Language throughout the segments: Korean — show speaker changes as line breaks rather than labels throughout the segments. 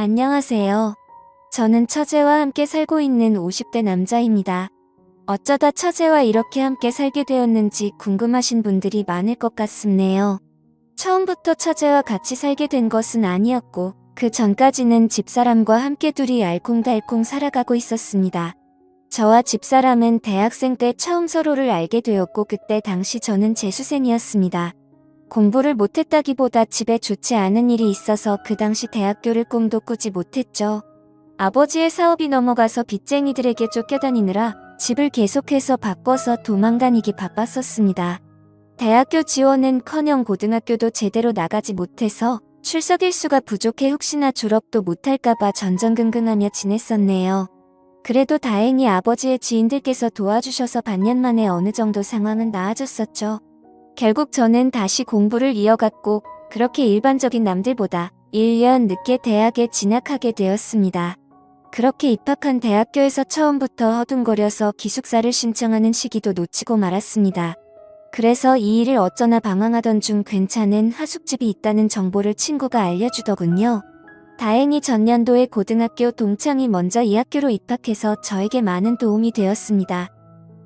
안녕하세요. 저는 처제와 함께 살고 있는 50대 남자입니다. 어쩌다 처제와 이렇게 함께 살게 되었는지 궁금하신 분들이 많을 것 같습네요. 처음부터 처제와 같이 살게 된 것은 아니었고, 그 전까지는 집사람과 함께 둘이 알콩달콩 살아가고 있었습니다. 저와 집사람은 대학생 때 처음 서로를 알게 되었고, 그때 당시 저는 재수생이었습니다. 공부를 못했다기보다 집에 좋지 않은 일이 있어서 그 당시 대학교를 꿈도 꾸지 못했죠. 아버지의 사업이 넘어가서 빚쟁이들에게 쫓겨다니느라 집을 계속해서 바꿔서 도망다니기 바빴었습니다. 대학교 지원은커녕 고등학교도 제대로 나가지 못해서 출석 일수가 부족해 혹시나 졸업도 못할까봐 전전긍긍하며 지냈었네요. 그래도 다행히 아버지의 지인들께서 도와주셔서 반년 만에 어느 정도 상황은 나아졌었죠. 결국 저는 다시 공부를 이어갔고 그렇게 일반적인 남들보다 1년 늦게 대학에 진학하게 되었습니다. 그렇게 입학한 대학교에서 처음부터 허둥거려서 기숙사를 신청하는 시기도 놓치고 말았습니다. 그래서 이 일을 어쩌나 방황하던 중 괜찮은 하숙집이 있다는 정보를 친구가 알려주더군요. 다행히 전년도에 고등학교 동창이 먼저 이 학교로 입학해서 저에게 많은 도움이 되었습니다.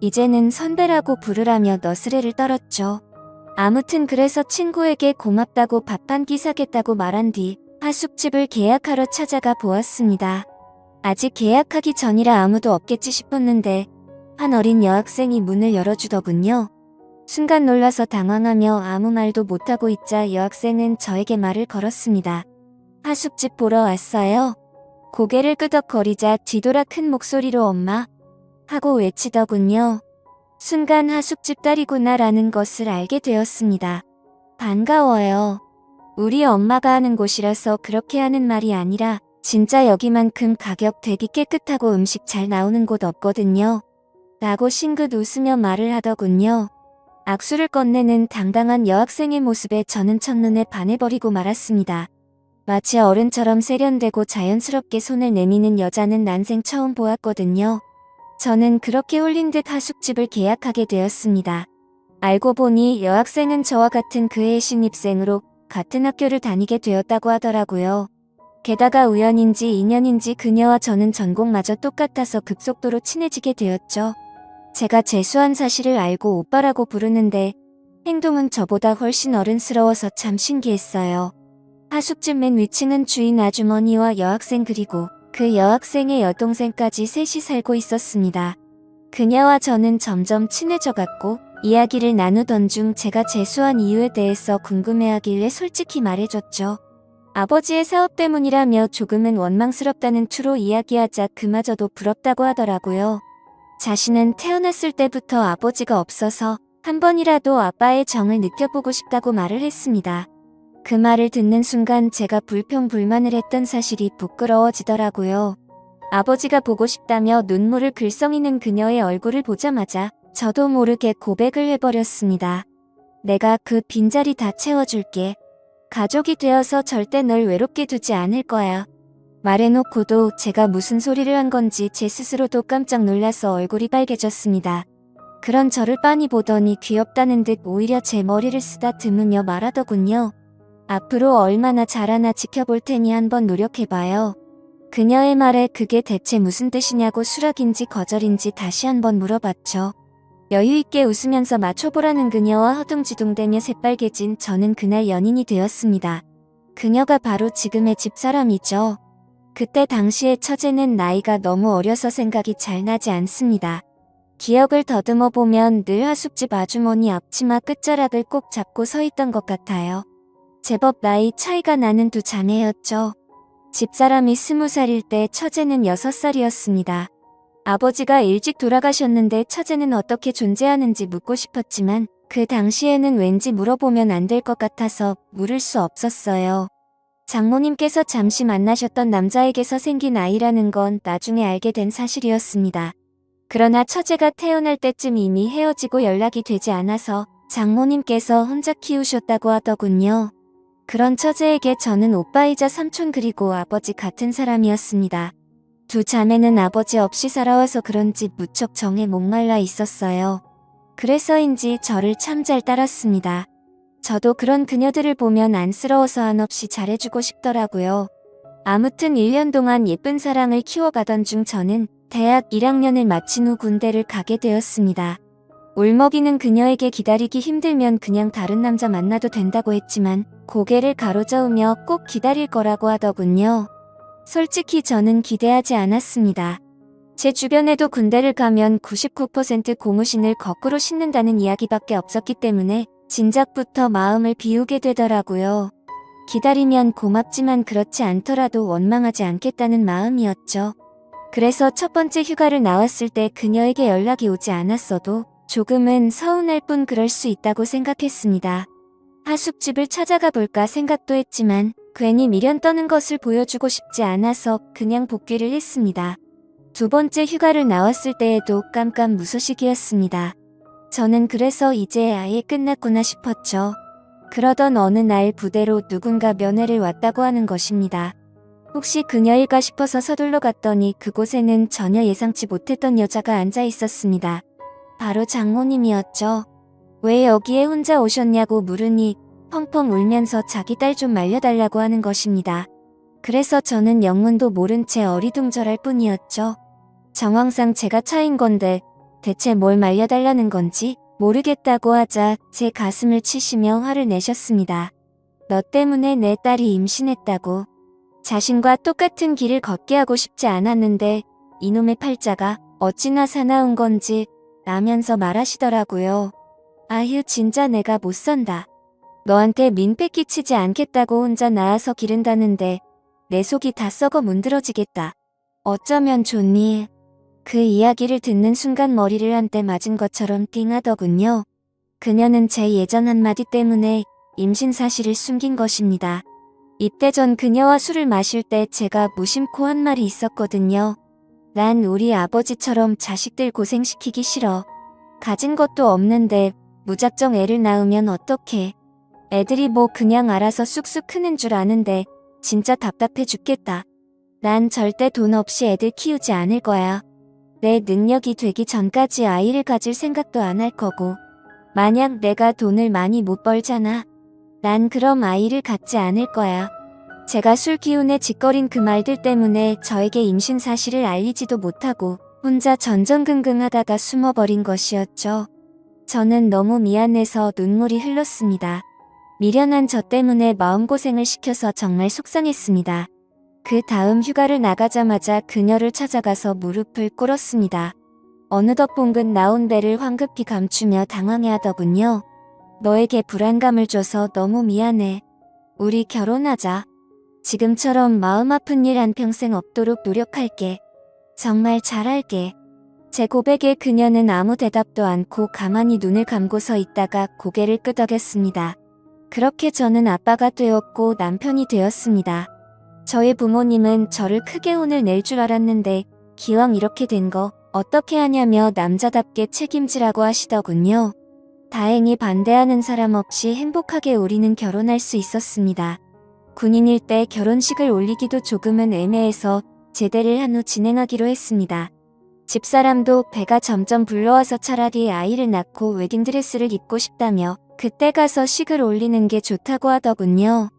이제는 선배라고 부르라며 너스레를 떨었죠. 아무튼 그래서 친구에게 고맙다고 밥 한 끼 사겠다고 말한 뒤 하숙집을 계약하러 찾아가 보았습니다. 아직 계약하기 전이라 아무도 없겠지 싶었는데 한 어린 여학생이 문을 열어주더군요. 순간 놀라서 당황하며 아무 말도 못하고 있자 여학생은 저에게 말을 걸었습니다. 하숙집 보러 왔어요? 고개를 끄덕거리자 뒤돌아 큰 목소리로 엄마 하고 외치더군요. 순간 하숙집 딸이구나 라는 것을 알게 되었습니다. 반가워요. 우리 엄마가 하는 곳이라서 그렇게 하는 말이 아니라 진짜 여기만큼 가격 대비 깨끗하고 음식 잘 나오는 곳 없거든요. 라고 싱긋 웃으며 말을 하더군요. 악수를 건네는 당당한 여학생의 모습에 저는 첫눈에 반해버리고 말았습니다. 마치 어른처럼 세련되고 자연스럽게 손을 내미는 여자는 난생 처음 보았거든요. 저는 그렇게 홀린 듯 하숙집을 계약하게 되었습니다. 알고 보니 여학생은 저와 같은 그해의 신입생으로 같은 학교를 다니게 되었다고 하더라고요. 게다가 우연인지 인연인지 그녀와 저는 전공마저 똑같아서 급속도로 친해지게 되었죠. 제가 재수한 사실을 알고 오빠라고 부르는데 행동은 저보다 훨씬 어른스러워서 참 신기했어요. 하숙집 맨 위층은 주인 아주머니와 여학생 그리고 그 여학생의 여동생까지 셋이 살고 있었습니다. 그녀와 저는 점점 친해져갔고 이야기를 나누던 중 제가 재수한 이유에 대해서 궁금해하길래 솔직히 말해줬죠. 아버지의 사업 때문이라며 조금은 원망스럽다는 투로 이야기하자 그마저도 부럽다고 하더라고요. 자신은 태어났을 때부터 아버지가 없어서 한 번이라도 아빠의 정을 느껴보고 싶다고 말을 했습니다. 그 말을 듣는 순간 제가 불평불만을 했던 사실이 부끄러워지더라고요. 아버지가 보고 싶다며 눈물을 글썽이는 그녀의 얼굴을 보자마자 저도 모르게 고백을 해버렸습니다. 내가 그 빈자리 다 채워줄게. 가족이 되어서 절대 널 외롭게 두지 않을 거야. 말해놓고도 제가 무슨 소리를 한 건지 제 스스로도 깜짝 놀라서 얼굴이 빨개졌습니다. 그런 저를 빤히 보더니 귀엽다는 듯 오히려 제 머리를 쓰다듬으며 말하더군요. 앞으로 얼마나 잘하나 지켜볼 테니 한번 노력해봐요. 그녀의 말에 그게 대체 무슨 뜻이냐고 수락인지 거절인지 다시 한번 물어봤죠. 여유있게 웃으면서 맞춰보라는 그녀와 허둥지둥대며 새빨개진 저는 그날 연인이 되었습니다. 그녀가 바로 지금의 집사람이죠. 그때 당시의 처제는 나이가 너무 어려서 생각이 잘 나지 않습니다. 기억을 더듬어 보면 늘 하숙집 아주머니 앞치마 끝자락을 꼭 잡고 서 있던 것 같아요. 제법 나이 차이가 나는 두 자매였죠. 집사람이 20살일 때 처제는 6살이었습니다. 아버지가 일찍 돌아가셨는데 처제는 어떻게 존재하는지 묻고 싶었지만 그 당시에는 왠지 물어보면 안 될 것 같아서 물을 수 없었어요. 장모님께서 잠시 만나셨던 남자에게서 생긴 아이라는 건 나중에 알게 된 사실이었습니다. 그러나 처제가 태어날 때쯤 이미 헤어지고 연락이 되지 않아서 장모님께서 혼자 키우셨다고 하더군요. 그런 처제에게 저는 오빠이자 삼촌 그리고 아버지 같은 사람이었습니다. 두 자매는 아버지 없이 살아와서 그런지 무척 정에 목말라 있었어요. 그래서인지 저를 참 잘 따랐습니다. 저도 그런 그녀들을 보면 안쓰러워서 한없이 잘해주고 싶더라고요. 아무튼 1년 동안 예쁜 사랑을 키워가던 중 저는 대학 1학년을 마친 후 군대를 가게 되었습니다. 울먹이는 그녀에게 기다리기 힘들면 그냥 다른 남자 만나도 된다고 했지만 고개를 가로저으며 꼭 기다릴 거라고 하더군요. 솔직히 저는 기대하지 않았습니다. 제 주변에도 군대를 가면 99% 고무신을 거꾸로 신는다는 이야기밖에 없었기 때문에 진작부터 마음을 비우게 되더라고요. 기다리면 고맙지만 그렇지 않더라도 원망하지 않겠다는 마음이었죠. 그래서 첫 번째 휴가를 나왔을 때 그녀에게 연락이 오지 않았어도 조금은 서운할 뿐 그럴 수 있다고 생각했습니다. 하숙집을 찾아가 볼까 생각도 했지만 괜히 미련 떠는 것을 보여주고 싶지 않아서 그냥 복귀를 했습니다. 두 번째 휴가를 나왔을 때에도 깜깜무소식이었습니다. 저는 그래서 이제 아예 끝났구나 싶었죠. 그러던 어느 날 부대로 누군가 면회를 왔다고 하는 것입니다. 혹시 그녀일까 싶어서 서둘러 갔더니 그곳에는 전혀 예상치 못했던 여자가 앉아 있었습니다. 바로 장모님이었죠. 왜 여기에 혼자 오셨냐고 물으니 펑펑 울면서 자기 딸 좀 말려달라고 하는 것입니다. 그래서 저는 영문도 모른 채 어리둥절할 뿐이었죠. 정황상 제가 차인 건데 대체 뭘 말려달라는 건지 모르겠다고 하자 제 가슴을 치시며 화를 내셨습니다. 너 때문에 내 딸이 임신했다고. 자신과 똑같은 길을 걷게 하고 싶지 않았는데 이놈의 팔자가 어찌나 사나운 건지 라면서 말하시더라고요. 아휴 진짜 내가 못 산다. 너한테 민폐 끼치지 않겠다고 혼자 나와서 기른다는데 내 속이 다 썩어 문드러지겠다. 어쩌면 좋니? 그 이야기를 듣는 순간 머리를 한대 맞은 것처럼 띵하더군요. 그녀는 제 예전 한마디 때문에 임신 사실을 숨긴 것입니다. 입대 전 그녀와 술을 마실 때 제가 무심코 한 말이 있었거든요. 난 우리 아버지처럼 자식들 고생시키기 싫어. 가진 것도 없는데 무작정 애를 낳으면 어떡해. 애들이 뭐 그냥 알아서 쑥쑥 크는 줄 아는데 진짜 답답해 죽겠다. 난 절대 돈 없이 애들 키우지 않을 거야. 내 능력이 되기 전까지 아이를 가질 생각도 안 할 거고. 만약 내가 돈을 많이 못 벌잖아. 난 그럼 아이를 갖지 않을 거야. 제가 술 기운에 짓거린 그 말들 때문에 저에게 임신 사실을 알리지도 못하고 혼자 전전긍긍하다가 숨어버린 것이었죠. 저는 너무 미안해서 눈물이 흘렀습니다. 미련한 저 때문에 마음고생을 시켜서 정말 속상했습니다. 그 다음 휴가를 나가자마자 그녀를 찾아가서 무릎을 꿇었습니다. 어느덧 봉근 나온 배를 황급히 감추며 당황해하더군요. 너에게 불안감을 줘서 너무 미안해. 우리 결혼하자. 지금처럼 마음 아픈 일 한평생 없도록 노력할게. 정말 잘할게. 제 고백에 그녀는 아무 대답도 않고 가만히 눈을 감고 서 있다가 고개를 끄덕였습니다. 그렇게 저는 아빠가 되었고 남편이 되었습니다. 저의 부모님은 저를 크게 혼을 낼 줄 알았는데 기왕 이렇게 된 거 어떻게 하냐며 남자답게 책임지라고 하시더군요. 다행히 반대하는 사람 없이 행복하게 우리는 결혼할 수 있었습니다. 군인일 때 결혼식을 올리기도 조금은 애매해서 제대를 한 후 진행하기로 했습니다. 집사람도 배가 점점 불러와서 차라리 아이를 낳고 웨딩드레스를 입고 싶다며 그때 가서 식을 올리는 게 좋다고 하더군요.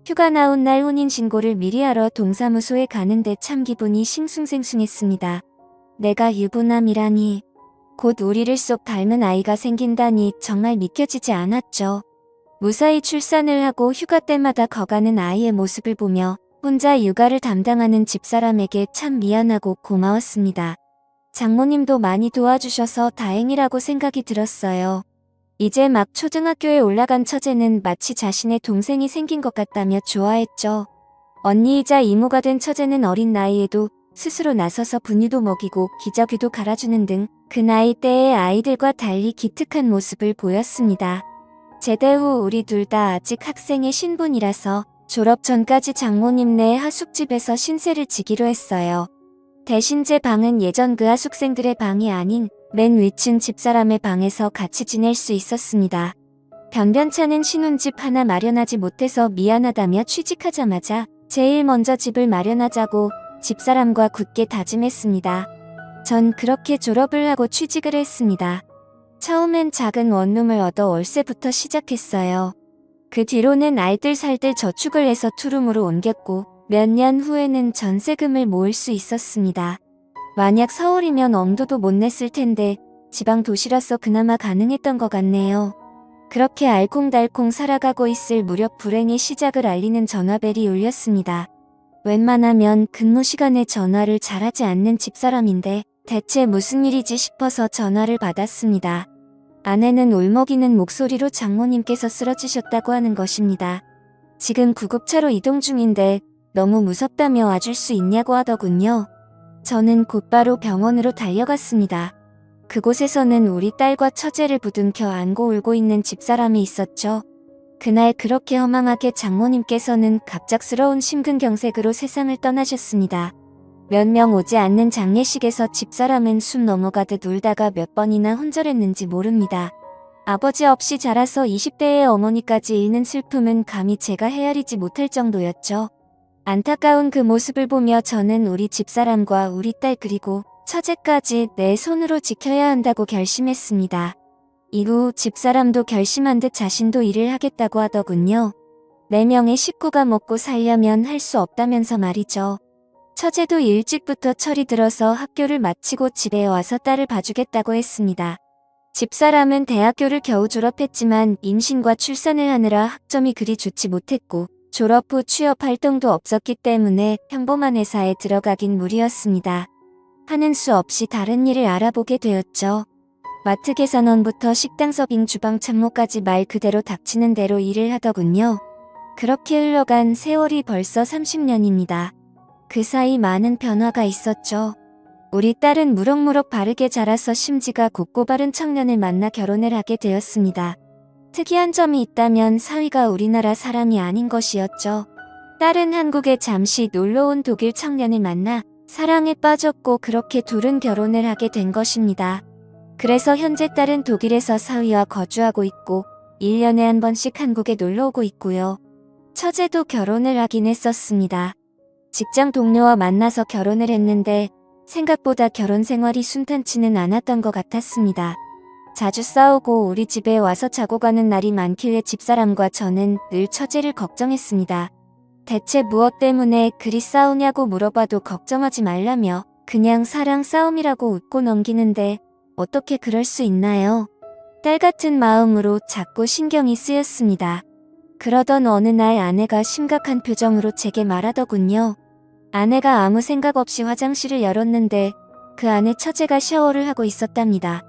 휴가 나온 날 혼인신고를 미리 하러 동사무소에 가는데 참 기분이 싱숭생숭했습니다. 내가 유부남이라니. 곧 우리를 쏙 닮은 아이가 생긴다니 정말 믿겨지지 않았죠. 무사히 출산을 하고 휴가 때마다 거가는 아이의 모습을 보며 혼자 육아를 담당하는 집사람에게 참 미안하고 고마웠습니다. 장모님도 많이 도와주셔서 다행이라고 생각이 들었어요. 이제 막 초등학교에 올라간 처제는 마치 자신의 동생이 생긴 것 같다며 좋아했죠. 언니이자 이모가 된 처제는 어린 나이에도 스스로 나서서 분유도 먹이고 기저귀도 갈아주는 등 그 나이대의 아이들과 달리 기특한 모습을 보였습니다. 제대 후 우리 둘 다 아직 학생의 신분이라서 졸업 전까지 장모님네 하숙집에서 신세를 지기로 했어요. 대신 제 방은 예전 그 하숙생들의 방이 아닌 맨 위층 집사람의 방에서 같이 지낼 수 있었습니다. 변변찮은 신혼집 하나 마련하지 못해서 미안하다며 취직하자마자 제일 먼저 집을 마련하자고 집사람과 굳게 다짐했습니다. 전 그렇게 졸업을 하고 취직을 했습니다. 처음엔 작은 원룸을 얻어 월세부터 시작했어요. 그 뒤로는 알뜰살뜰 저축을 해서 투룸으로 옮겼고 몇 년 후에는 전세금을 모을 수 있었습니다. 만약 서울이면 엄두도 못 냈을 텐데 지방 도시라서 그나마 가능했던 것 같네요. 그렇게 알콩달콩 살아가고 있을 무렵 불행의 시작을 알리는 전화벨이 울렸습니다. 웬만하면 근무 시간에 전화를 잘하지 않는 집사람인데 대체 무슨 일이지 싶어서 전화를 받았습니다. 아내는 울먹이는 목소리로 장모님께서 쓰러지셨다고 하는 것입니다. 지금 구급차로 이동 중인데 너무 무섭다며 와줄 수 있냐고 하더군요. 저는 곧바로 병원으로 달려갔습니다. 그곳에서는 우리 딸과 처제를 부둥켜 안고 울고 있는 집사람이 있었죠. 그날 그렇게 허망하게 장모님께서는 갑작스러운 심근경색으로 세상을 떠나셨습니다. 몇 명 오지 않는 장례식에서 집사람은 숨 넘어가듯 울다가 몇 번이나 혼절했는지 모릅니다. 아버지 없이 자라서 20대의 어머니까지 잃는 슬픔은 감히 제가 헤아리지 못할 정도였죠. 안타까운 그 모습을 보며 저는 우리 집사람과 우리 딸 그리고 처제까지 내 손으로 지켜야 한다고 결심했습니다. 이후 집사람도 결심한 듯 자신도 일을 하겠다고 하더군요. 4명의 식구가 먹고 살려면 할 수 없다면서 말이죠. 처제도 일찍부터 철이 들어서 학교를 마치고 집에 와서 딸을 봐주겠다고 했습니다. 집사람은 대학교를 겨우 졸업했지만 임신과 출산을 하느라 학점이 그리 좋지 못했고 졸업 후 취업 활동도 없었기 때문에 평범한 회사에 들어가긴 무리였습니다. 하는 수 없이 다른 일을 알아보게 되었죠. 마트 계산원부터 식당 서빙 주방 참모까지 말 그대로 닥치는 대로 일을 하더군요. 그렇게 흘러간 세월이 벌써 30년입니다. 그 사이 많은 변화가 있었죠. 우리 딸은 무럭무럭 바르게 자라서 심지가 곱고 바른 청년을 만나 결혼을 하게 되었습니다. 특이한 점이 있다면 사위가 우리나라 사람이 아닌 것이었죠. 딸은 한국에 잠시 놀러온 독일 청년을 만나 사랑에 빠졌고 그렇게 둘은 결혼을 하게 된 것입니다. 그래서 현재 딸은 독일에서 사위와 거주하고 있고 1년에 한 번씩 한국에 놀러오고 있고요. 처제도 결혼을 하긴 했었습니다. 직장 동료와 만나서 결혼을 했는데 생각보다 결혼 생활이 순탄치는 않았던 것 같았습니다. 자주 싸우고 우리 집에 와서 자고 가는 날이 많길래 집사람과 저는 늘 처제를 걱정했습니다. 대체 무엇 때문에 그리 싸우냐고 물어봐도 걱정하지 말라며 그냥 사랑 싸움이라고 웃고 넘기는데 어떻게 그럴 수 있나요? 딸 같은 마음으로 자꾸 신경이 쓰였습니다. 그러던 어느 날 아내가 심각한 표정으로 제게 말하더군요. 아내가 아무 생각 없이 화장실을 열었는데 그 안에 처제가 샤워를 하고 있었답니다.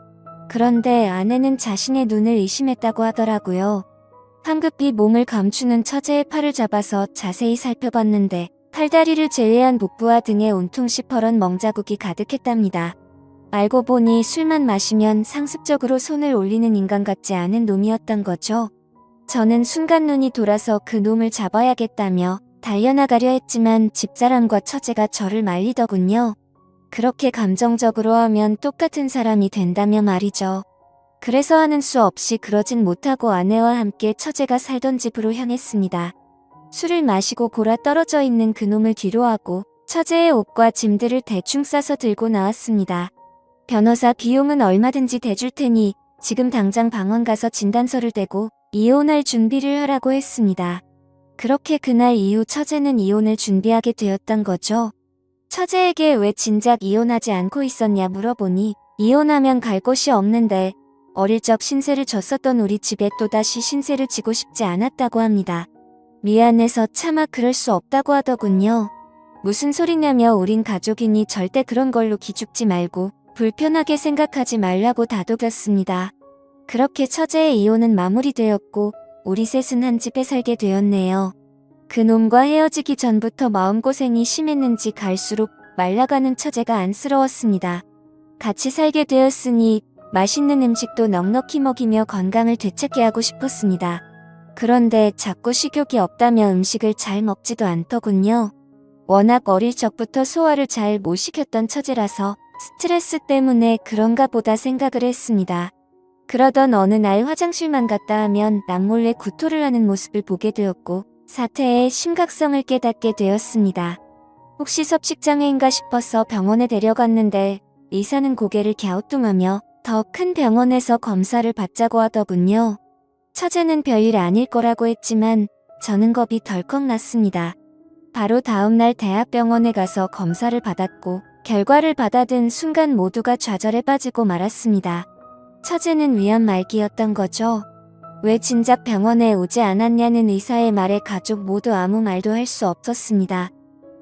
그런데 아내는 자신의 눈을 의심했다고 하더라고요. 황급히 몸을 감추는 처제의 팔을 잡아서 자세히 살펴봤는데 팔다리를 제외한 복부와 등에 온통 시퍼런 멍자국이 가득했답니다. 알고 보니 술만 마시면 상습적으로 손을 올리는 인간 같지 않은 놈이었던 거죠. 저는 순간 눈이 돌아서 그 놈을 잡아야겠다며 달려나가려 했지만 집사람과 처제가 저를 말리더군요. 그렇게 감정적으로 하면 똑같은 사람이 된다며 말이죠. 그래서 하는 수 없이 그러진 못하고 아내와 함께 처제가 살던 집으로 향했습니다. 술을 마시고 골아 떨어져 있는 그놈을 뒤로하고 처제의 옷과 짐들을 대충 싸서 들고 나왔습니다. 변호사 비용은 얼마든지 대줄 테니 지금 당장 방원 가서 진단서를 떼고 이혼할 준비를 하라고 했습니다. 그렇게 그날 이후 처제는 이혼을 준비하게 되었던 거죠. 처제에게 왜 진작 이혼하지 않고 있었냐 물어보니 이혼하면 갈 곳이 없는데 어릴 적 신세를 졌었던 우리 집에 또다시 신세를 지고 싶지 않았다고 합니다. 미안해서 차마 그럴 수 없다고 하더군요. 무슨 소리냐며 우린 가족이니 절대 그런 걸로 기죽지 말고 불편하게 생각하지 말라고 다독였습니다. 그렇게 처제의 이혼은 마무리되었고 우리 셋은 한 집에 살게 되었네요. 그놈과 헤어지기 전부터 마음고생이 심했는지 갈수록 말라가는 처제가 안쓰러웠습니다. 같이 살게 되었으니 맛있는 음식도 넉넉히 먹이며 건강을 되찾게 하고 싶었습니다. 그런데 자꾸 식욕이 없다며 음식을 잘 먹지도 않더군요. 워낙 어릴 적부터 소화를 잘 못 시켰던 처제라서 스트레스 때문에 그런가 보다 생각을 했습니다. 그러던 어느 날 화장실만 갔다 하면 남몰래 구토를 하는 모습을 보게 되었고 사태의 심각성을 깨닫게 되었습니다. 혹시 섭식장애인가 싶어서 병원에 데려갔는데 의사는 고개를 갸우뚱하며 더 큰 병원에서 검사를 받자고 하더군요. 처제는 별일 아닐 거라고 했지만 저는 겁이 덜컥 났습니다. 바로 다음날 대학병원에 가서 검사를 받았고 결과를 받아든 순간 모두가 좌절에 빠지고 말았습니다. 처제는 위암 말기였던 거죠. 왜 진작 병원에 오지 않았냐는 의사의 말에 가족 모두 아무 말도 할 수 없었습니다.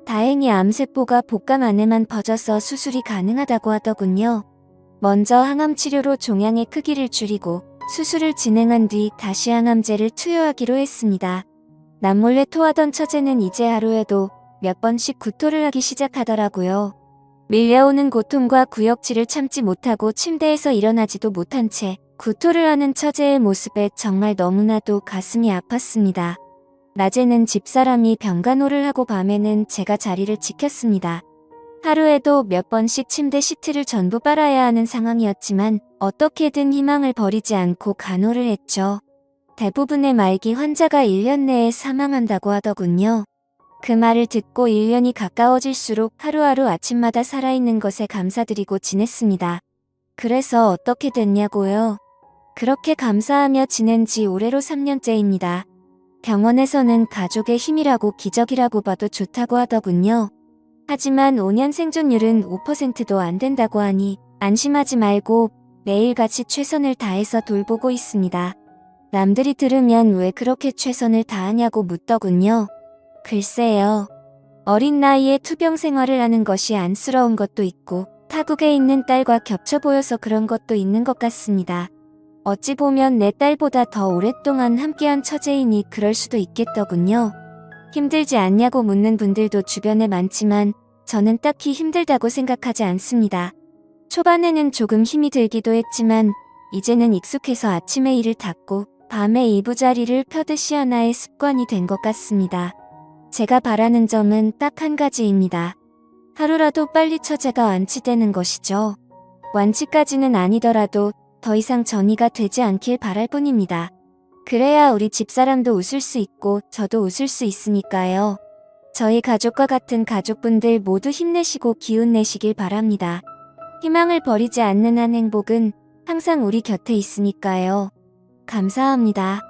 다행히 암세포가 복강 안에만 퍼져서 수술이 가능하다고 하더군요. 먼저 항암 치료로 종양의 크기를 줄이고 수술을 진행한 뒤 다시 항암제를 투여하기로 했습니다. 남몰래 토하던 처제는 이제 하루에도 몇 번씩 구토를 하기 시작하더라고요. 밀려오는 고통과 구역질을 참지 못하고 침대에서 일어나지도 못한 채 구토를 하는 처제의 모습에 정말 너무나도 가슴이 아팠습니다. 낮에는 집사람이 병간호를 하고 밤에는 제가 자리를 지켰습니다. 하루에도 몇 번씩 침대 시트를 전부 빨아야 하는 상황이었지만 어떻게든 희망을 버리지 않고 간호를 했죠. 대부분의 말기 환자가 1년 내에 사망한다고 하더군요. 그 말을 듣고 1년이 가까워질수록 하루하루 아침마다 살아있는 것에 감사드리고 지냈습니다. 그래서 어떻게 됐냐고요? 그렇게 감사하며 지낸 지 올해로 3년째입니다. 병원에서는 가족의 힘이라고 기적이라고 봐도 좋다고 하더군요. 하지만 5년 생존율은 5%도 안 된다고 하니 안심하지 말고 매일같이 최선을 다해서 돌보고 있습니다. 남들이 들으면 왜 그렇게 최선을 다하냐고 묻더군요. 글쎄요. 어린 나이에 투병 생활을 하는 것이 안쓰러운 것도 있고 타국에 있는 딸과 겹쳐 보여서 그런 것도 있는 것 같습니다. 어찌 보면 내 딸보다 더 오랫동안 함께한 처제이니 그럴 수도 있겠더군요. 힘들지 않냐고 묻는 분들도 주변에 많지만 저는 딱히 힘들다고 생각하지 않습니다. 초반에는 조금 힘이 들기도 했지만 이제는 익숙해서 아침에 이를 닫고 밤에 이부자리를 펴듯이 하나의 습관이 된 것 같습니다. 제가 바라는 점은 딱 한 가지입니다. 하루라도 빨리 처제가 완치되는 것이죠. 완치까지는 아니더라도 더 이상 전이가 되지 않길 바랄 뿐입니다. 그래야 우리 집사람도 웃을 수 있고 저도 웃을 수 있으니까요. 저희 가족과 같은 가족분들 모두 힘내시고 기운 내시길 바랍니다. 희망을 버리지 않는 한 행복은 항상 우리 곁에 있으니까요. 감사합니다.